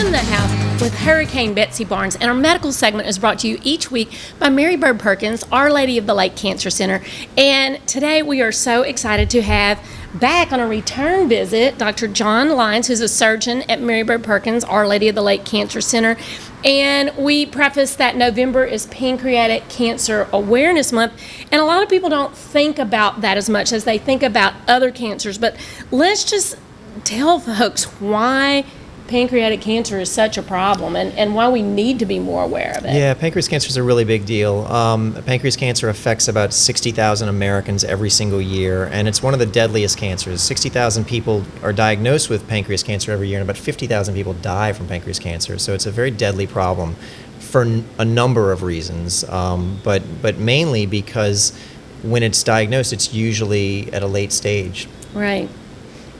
in the house with Hurricane Betsy Barnes, and our medical segment is brought to you each week by Mary Bird Perkins, Our Lady of the Lake Cancer Center. And today we are so excited to have back on a return visit Dr. John Lyons, who's a surgeon at Mary Bird Perkins, Our Lady of the Lake Cancer Center. And we preface that November is Pancreatic Cancer Awareness Month, and a lot of people don't think about that as much as they think about other cancers. But let's just tell folks why pancreatic cancer is such a problem and why we need to be more aware of it. Yeah, pancreas cancer is a really big deal. Pancreas cancer affects about 60,000 Americans every single year, and it's one of the deadliest cancers. 60,000 people are diagnosed with pancreas cancer every year, and about 50,000 people die from pancreas cancer. So it's a very deadly problem for a number of reasons, but mainly because when it's diagnosed, it's usually at a late stage. Right.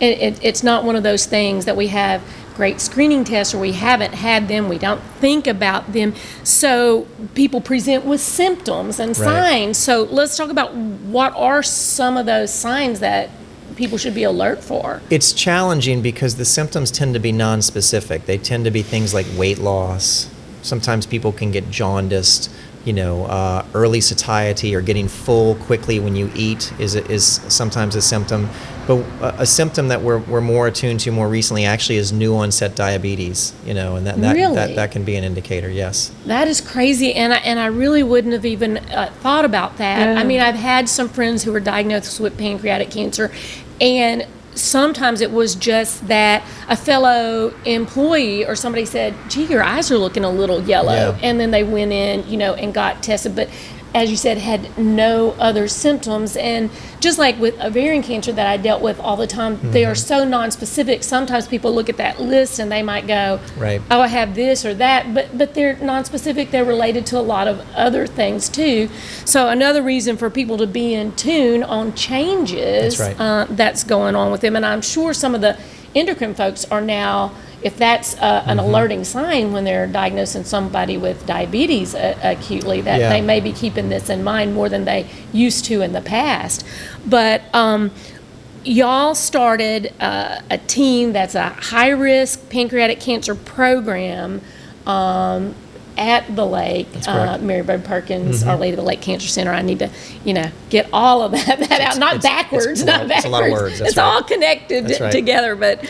It's not one of those things that we have great screening tests or we haven't had them, we don't think about them, so people present with symptoms and signs. Right. So let's talk about what are some of those signs that people should be alert for. It's challenging because the symptoms tend to be nonspecific. They tend to be things like weight loss. Sometimes people can get jaundiced. Early satiety or getting full quickly when you eat is sometimes a symptom. But a symptom that we're more attuned to more recently actually is new onset diabetes, and that can be an indicator, yes. That is crazy, and I really wouldn't have even thought about that. Yeah. I mean, I've had some friends who were diagnosed with pancreatic cancer, and sometimes it was just that a fellow employee or somebody said, gee, your eyes are looking a little yellow. Yeah. And then they went in, and got tested. But as you said, had no other symptoms. And just like with ovarian cancer that I dealt with all the time, they are so nonspecific. Sometimes people look at that list and they might go, right, oh, I have this or that. But they're nonspecific. They're related to a lot of other things too. So another reason for people to be in tune on changes that's going on with them. And I'm sure some of the endocrine folks are now, if that's an alerting sign when they're diagnosing somebody with diabetes acutely, that they may be keeping this in mind more than they used to in the past. But y'all started a team that's a high-risk pancreatic cancer program at the lake, Mary Bird Perkins, Our Lady of the Lake Cancer Center. I need to, get all of that out, not backwards. It's a lot of words. It's all connected together. But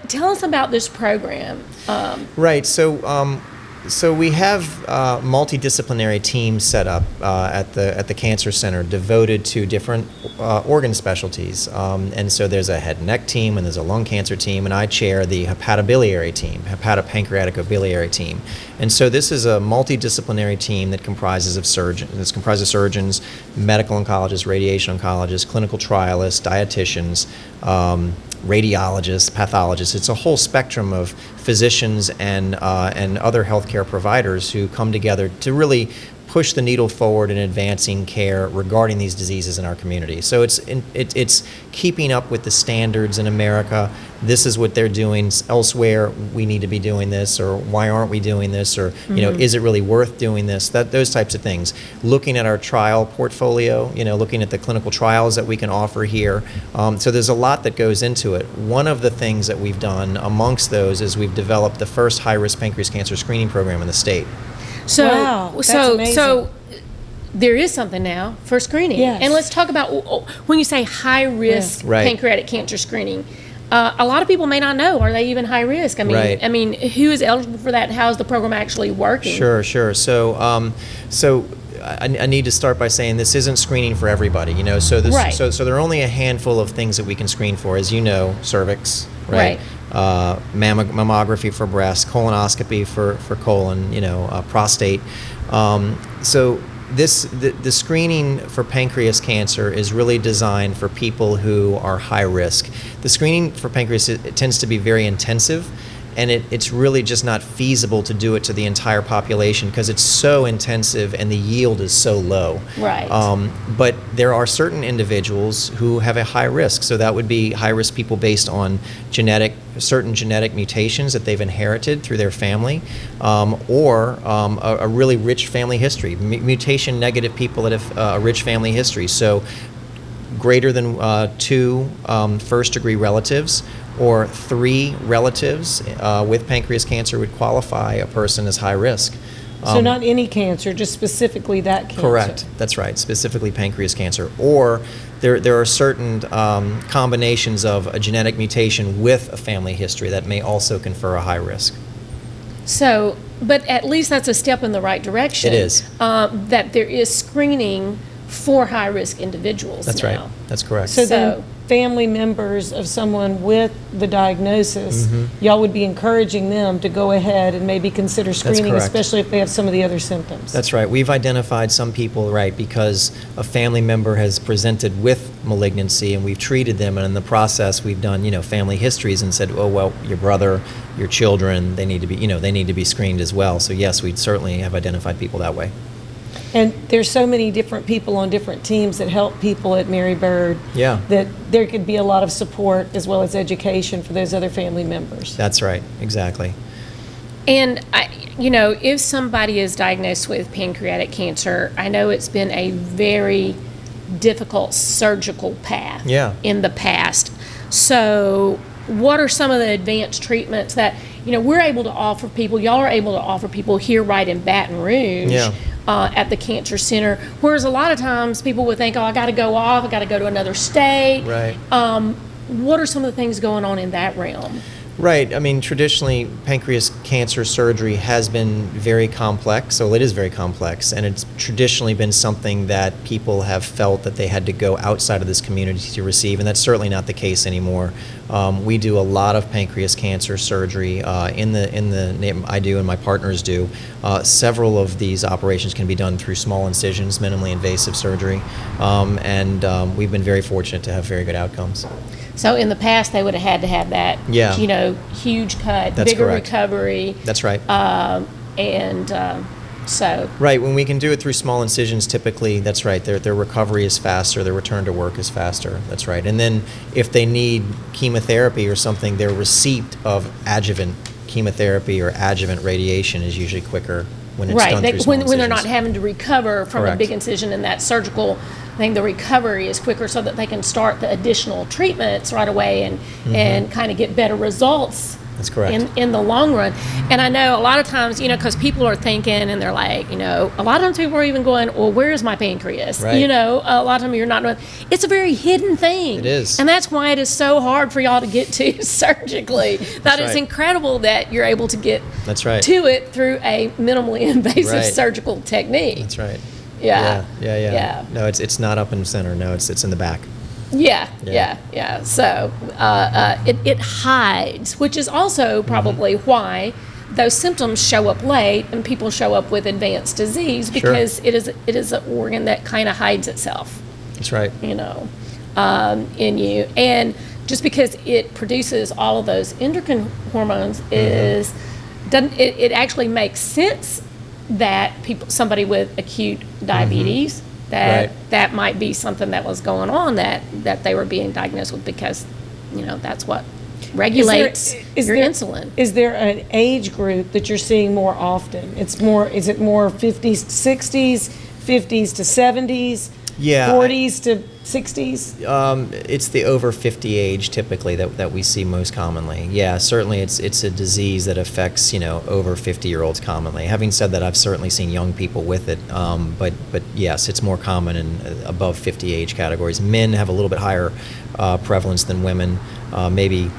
tell us about this program. Right. So we have multidisciplinary teams set up at the Cancer Center devoted to different organ specialties. And so there's a head and neck team, and there's a lung cancer team, and I chair the hepatobiliary team, hepatopancreatic biliary team. And so this is a multidisciplinary team that comprises surgeons, medical oncologists, radiation oncologists, clinical trialists, dietitians, radiologists, pathologists. It's a whole spectrum of physicians and other healthcare providers who come together to really push the needle forward in advancing care regarding these diseases in our community. So it's keeping up with the standards in America. This is what they're doing elsewhere. We need to be doing this, or why aren't we doing this, or is it really worth doing this? Those types of things. Looking at our trial portfolio, looking at the clinical trials that we can offer here. So there's a lot that goes into it. One of the things that we've done amongst those is we've developed the first high-risk pancreas cancer screening program in the state. So there is something now for screening. Yes. And let's talk about when you say high risk pancreatic cancer screening. A lot of people may not know, are they even high risk? I mean, who is eligible for that? How is the program actually working? Sure. So I need to start by saying this isn't screening for everybody. So there are only a handful of things that we can screen for, as you know, cervix, right? Mammography for breast, colonoscopy for colon, prostate. So the screening for pancreas cancer is really designed for people who are high risk. The screening for pancreas, it tends to be very intensive, and it's really just not feasible to do it to the entire population because it's so intensive and the yield is so low. Right. But there are certain individuals who have a high risk. So that would be high risk people based on certain genetic mutations that they've inherited through their family, or a really rich family history. Mutation negative people that have a rich family history. So greater than 2 first-degree relatives, or 3 relatives with pancreas cancer would qualify a person as high risk. So not any cancer, just specifically that cancer. Correct. That's right. Specifically pancreas cancer. Or there are certain combinations of a genetic mutation with a family history that may also confer a high risk. So, but at least that's a step in the right direction. It is. That there is screening for high-risk individuals That's now. right. That's correct. So then family members of someone with the diagnosis, y'all would be encouraging them to go ahead and maybe consider screening, correct. especially if they have some of the other symptoms. That's right. We've identified some people, right, because a family member has presented with malignancy and we've treated them, and in the process we've done, family histories and said, oh, well, your brother, your children, they need to be, they need to be screened as well. So yes, we certainly have identified people that way. And there's so many different people on different teams that help people at Mary Bird. Yeah. That there could be a lot of support as well as education for those other family members. That's right. Exactly. And, if somebody is diagnosed with pancreatic cancer, I know it's been a very difficult surgical path in the past. So what are some of the advanced treatments that, we're able to offer people, y'all are able to offer people here right in Baton Rouge at the Cancer Center, whereas a lot of times people would think, oh, I got to go off, I got to go to another state. Right. What are some of the things going on in that realm? Right. I mean, traditionally, pancreas cancer surgery has been very complex. So it is very complex, and it's traditionally been something that people have felt that they had to go outside of this community to receive, and that's certainly not the case anymore. We do a lot of pancreas cancer surgery I do and my partners do. Several of these operations can be done through small incisions, minimally invasive surgery, and we've been very fortunate to have very good outcomes. So in the past, they would have had to have that, huge cut, That's bigger correct. recovery. That's right. So. Right, when we can do it through small incisions, typically, that's right, their recovery is faster, their return to work is faster, that's right. And then if they need chemotherapy or something, their receipt of adjuvant chemotherapy or adjuvant radiation is usually quicker when it's done through small incisions. When they're not having to recover from Correct. a big incision in that surgical thing, the recovery is quicker so that they can start the additional treatments right away and kind of get better results. That's correct. In the long run. And I know a lot of times, because people are thinking and they're like, a lot of times people are even going, well, where is my pancreas? Right. A lot of times you're not knowing. It's a very hidden thing. It is. And that's why it is so hard for y'all to get to surgically. That is right. incredible that you're able to get That's right. to it through a minimally invasive Right. surgical technique. That's right. Yeah. Yeah. No, it's not up in the center. No, it's in the back. Yeah. So it hides, which is also probably why those symptoms show up late and people show up with advanced disease, because it is an organ that kind of hides itself. That's right. In you, and just because it produces all of those endocrine hormones it actually makes sense that somebody with acute diabetes. That might be something that was going on that they were being diagnosed with, because that's what regulates your insulin. Is there an age group that you're seeing more often? Is it more 50s to 60s, 50s to 70s, 40s to 60s? It's the over 50 age typically that we see most commonly. Yeah, certainly it's a disease that affects over 50-year-olds commonly. Having said that, I've certainly seen young people with it, but yes, it's more common in above 50 age categories. Men have a little bit higher prevalence than women, maybe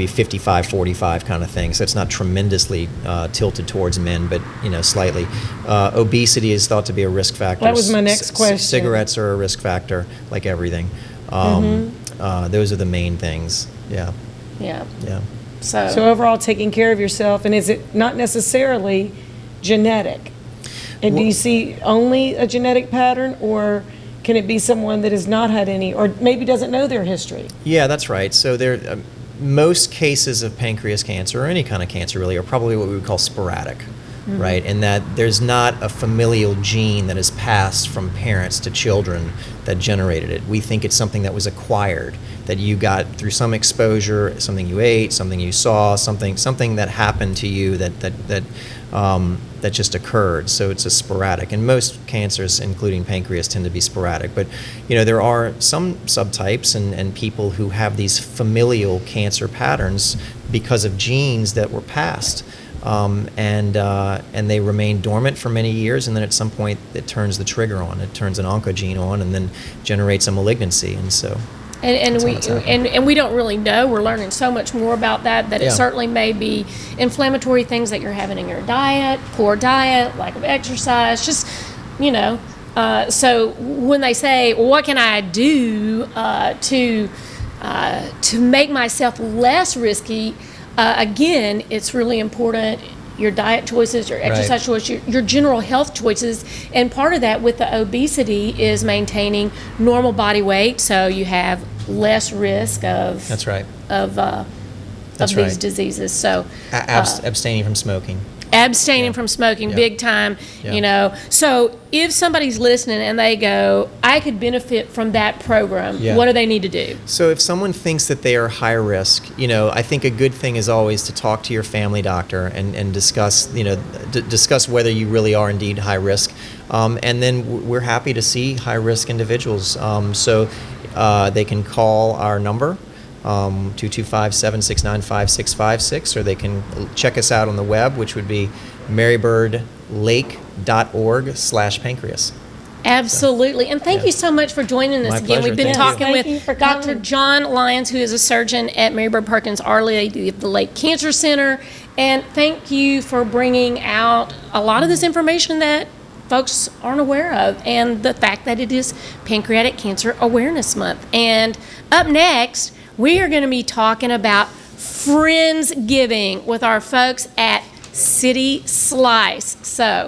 55, 45 kind of thing. So it's not tremendously tilted towards men, but slightly. Obesity is thought to be a risk factor. That was my next question. Cigarettes are a risk factor, like everything. Those are the main things. Yeah. So overall, taking care of yourself, and is it not necessarily genetic? And do you see only a genetic pattern, or can it be someone that has not had any, or maybe doesn't know their history? Yeah, that's right. So most cases of pancreas cancer, or any kind of cancer really, are probably what we would call sporadic. right? And that there's not a familial gene that is passed from parents to children that generated it. We think it's something that was acquired, that you got through some exposure, something you ate, something you saw, something that happened to you that just occurred. So it's a sporadic, and most cancers, including pancreas, tend to be sporadic. But there are some subtypes and people who have these familial cancer patterns because of genes that were passed, and they remain dormant for many years, and then at some point it turns the trigger on. It turns an oncogene on, and then generates a malignancy, and so. And we don't really know. We're learning so much more about that it certainly may be inflammatory things that you're having in your diet, poor diet, lack of exercise, just, so when they say, well, what can I do to make myself less risky, again, it's really important. Your diet choices, your exercise choices, your general health choices, and part of that with the obesity is maintaining normal body weight, so you have less risk of these diseases. So abstaining from smoking. From smoking, big time. So if somebody's listening and they go, I could benefit from that program, what do they need to do? So if someone thinks that they are high risk, I think a good thing is always to talk to your family doctor and discuss, discuss whether you really are indeed high risk. And then we're happy to see high risk individuals. So they can call our number, 225-769-5656, or they can check us out on the web, which would be marybirdlake.org/pancreas. Absolutely. And thank you so much for joining us My again. pleasure. We've been Thank talking with Dr. John Lyons, who is a surgeon at Mary Bird Perkins Our Lady of the Lake Cancer Center. And thank you for bringing out a lot of this information that folks aren't aware of, and the fact that it is Pancreatic Cancer Awareness Month. And up next, we are going to be talking about Friendsgiving with our folks at City Slice. So